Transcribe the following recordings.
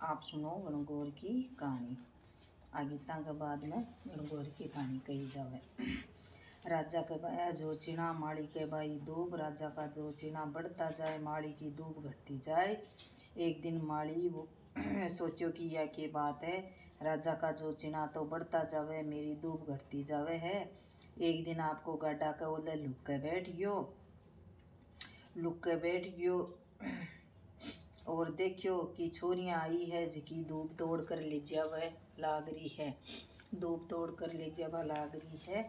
आप सुनो गणगौर की कहानी। आगीता के बाद में गणगौर की कहानी कही जावे। राजा के भाई जो चिना माड़ी के भाई दूब, राजा का जो चिना बढ़ता जाए माड़ी की दूब घटती जाए। एक दिन माड़ी वो सोचो कि यह क्या बात है, राजा का जो चिना तो बढ़ता जावे मेरी दूब घटती जावे है। एक दिन आपको गाडा के उधर लुक के बैठ गयो और देखियो कि छोरियाँ आई है जिकी दूब तोड़ कर ले जावे लाग रही है। दूब तोड़ कर ले जावा लाग रही है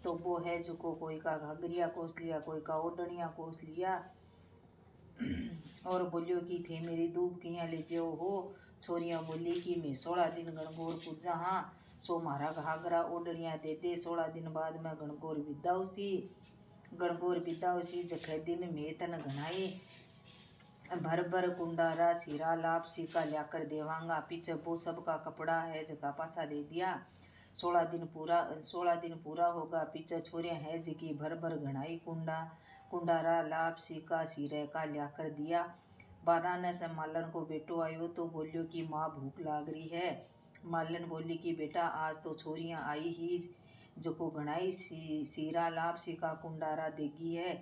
तो वो है जो कोई का घाघरिया कोस लिया, कोई का ओढ़निया कोस लिया और बोलियो कि थे मेरी दूब किया ले जाओ हो। छोरियाँ बोली कि मैं 16 दिन गणगौर पूजा हाँ, सो मारा घाघरा ओढ़निया दे दे। 16 दिन बाद में गणगौर विदाउसी जखे दिन में तन घनाई भर भर कुंडारा सीरा लाप सीका लियाकर देवांगा। पीछे वो सबका कपड़ा है जगह पाछा दे दिया। 16 दिन पूरा होगा। पीछे छोरियाँ है जिकी भर भर घनाई कुंडारा लाप सीका सीरे का लियाकर दिया। 12 ने से मालन को बेटो आयो तो बोलियो कि माँ भूख लाग रही है। मालन बोली कि बेटा आज तो छोरियाँ आई ही जो घनाई सीरा लाप सीका कुंडारा देगी है।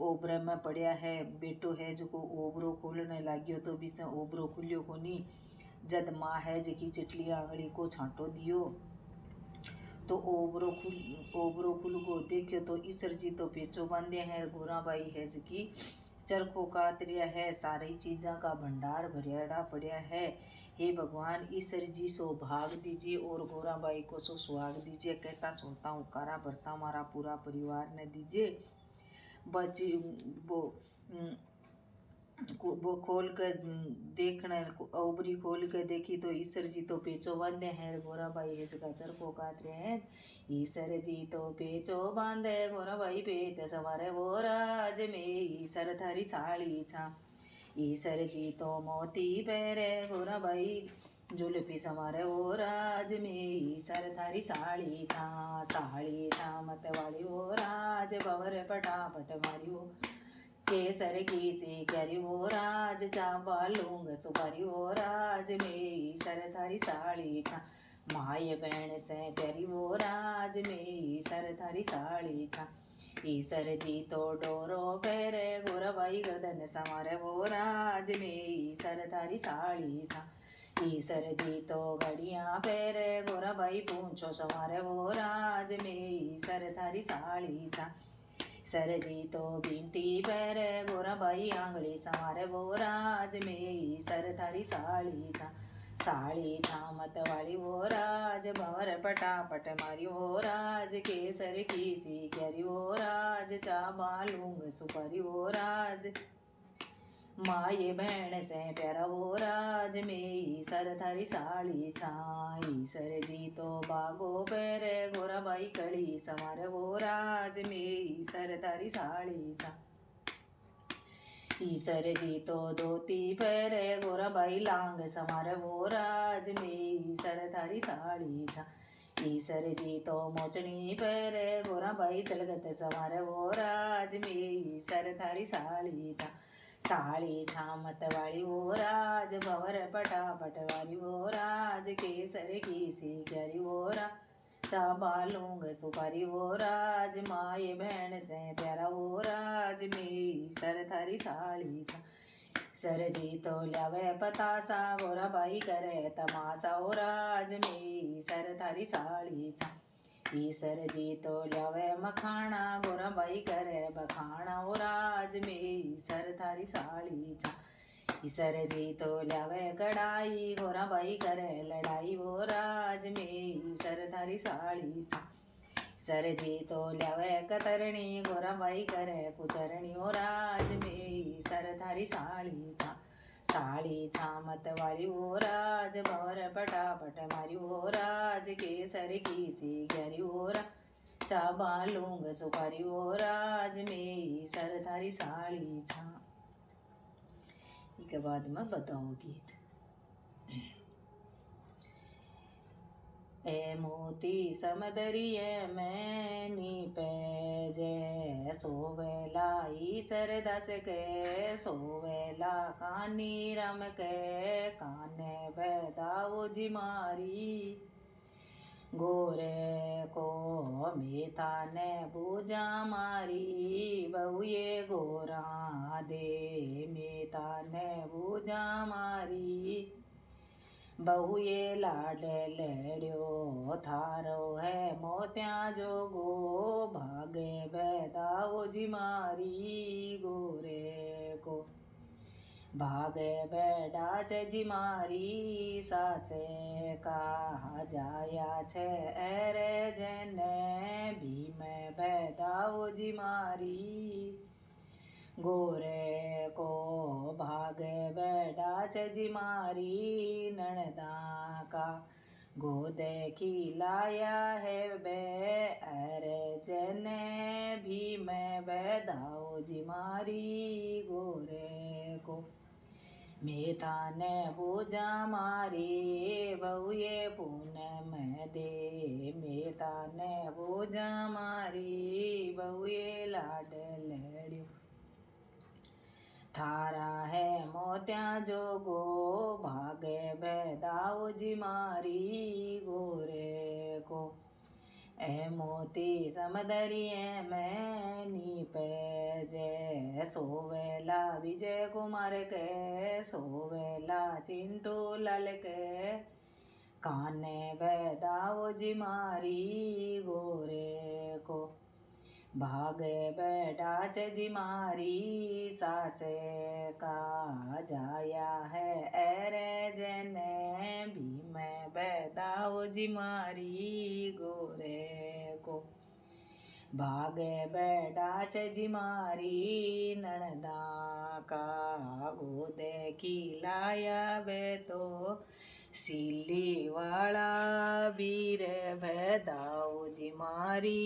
ओबरे में पड़िया है बेटो है जो ओबरो खोलने लागियो तो भी से ओबरो खुलियो कोनी। जद माँ है जिकी चिटली आंगली को छांटो दियो तो ओबरो खुल को देखियो तो ईसर जी तो पेचो बांधे है। गोराबाई है जिकी चरखो काट रिया है। सारी चीज़ा का भंडार भरियाड़ा पड़िया है। हे भगवान ईसर जी सो भाग दीजिए और गोराबाई को सो सुहाग दीजिए। कहता सोता हूँ कारा भरता हमारा पूरा परिवार ने दीजिए। बची वो खोल कर देखने ओबरी खोल कर देखी तो ईसर जी तो पेचो बांधे हैं। गोराबाई है जगह चरखो काट रहे हैं। ईसर जी तो पेचो बांधे गोराबाई पेच सवारे वो राज में ईसर थारी साड़ी छा। ईसर जी तो मोती पहरे गोराबाई जुल्फी संवारे वो राज में ईसर थारी साड़ी था मतवाड़ी वो राज बवर पटापट मारी वो केसर की सी क्यारी वो राज चांपा लूंग सुपारी वो राज में ईसर थारी साड़ी छा। माय बहन से प्यारी वो राज में ईसर थारी साड़ी छा। ईसर जी तो डोरो फेरे गोराबाई गर्दन संवारे वो राज में ईसर थारी साड़ी छा। ईसर जी तो घड़ियाँ फेरे गोराबाई पूंछो संवारे वो राज में ईसर थारी साड़ी छा। सर जी तो बिंटी पैरे गोराबाई आंगली संवारे वो राज में ईसर थारी साड़ी था मतवाली वो राज भंवर पटापट मारी वो राज केसर की सी क्यारी वो राज चाबा लूंग सुपारी वो राज माये बहन से प्यारा वो राज में ईसर थारी साड़ी छा। ईसर जी तो बागो पैरे गोराबाई कड़ी संवारे वो राज में ईसर थारी साड़ी छा। ईसर जी तो धोती पैरे गोराबाई लांग संवारे वो राज में ईसर थारी साड़ी छा। ईसर जी तो मोचनी पैरे गोराबाई तिलगत संवारे वो राज में ईसर थारी साड़ी छा। साड़ी छा मतवाली वो राज भंवर पटापट वाली वो राज केसर की सी क्यारी वो राज चाबा लूंग सुपारी वो राज माए बहन से प्यारा वो राज में ईसर थारी साड़ी छा। सर जी तो ल्यावे पतासा गोराबाई करे तमाशा ओ राज में ईसर थारी साड़ी छा। ईसर जी तो ल्यावे मखाना गोराबाई करे बखाना ओ राज में ईसर थारी साड़ी छा। ईसर जी तो ल्यावे कढ़ाई गोराबाई करे लड़ाई वो राज में ईसर थारी साड़ी छा। ईसर जी तो ल्यावे कतरणी गोराबाई करे कुचरणी ओ राज में ईसर थारी साड़ी छा। साड़ी छा मतवाली वो राज भंवर पटापट मारी वो राज केसर की सी क्यारी वो राज चाबा लूंग सुपारी वो राज में ईसर थारी साड़ी छा। इसके बाद में बताऊँ गीत। ए मोती समदरिए में नीपे सोवेला ईसर दस के सोवेला कानी रम के काने बैदाओ जी मारी गोरे को मीठा ने पूजा मारी बहुए गोरा दे मीठा ने पूजा मारी बहुए लाड लेड्यो थारो है मोत्या जोगो भागे बैदाओ जी मारी गोरे को भागे बैडा जी मारी सासे कहा जाया छे अरे जने भीम बैदाओ जी मारी गोरे को भागे बैडा जी मारी नणदा का गोदे खिलाया है बे अरे जने भी मैं बैदाओ जी मारी गोरे को मीठा ने पूजा मारी बहुए पूनम दे मीठा ने पूजा मारी बहुए लाड लेड्यो थारा है मोत्या जोगो भागे बैदाओ जी मारी गोरे को ए मोती समदरिए में नीपे सोवेला विजय कुमार के सोवेला चिंटू लाल के काने बैदाओ जी मारी गोरे को भागे बैठा जी मारी सासे का जाया है अरे जने भी मैं बैदाओ जी मारी गोरे को भागे बैठा जी मारी नणदा का गोदे खिलाया वे तो सीली वाला वीर बैदाओ जी मारी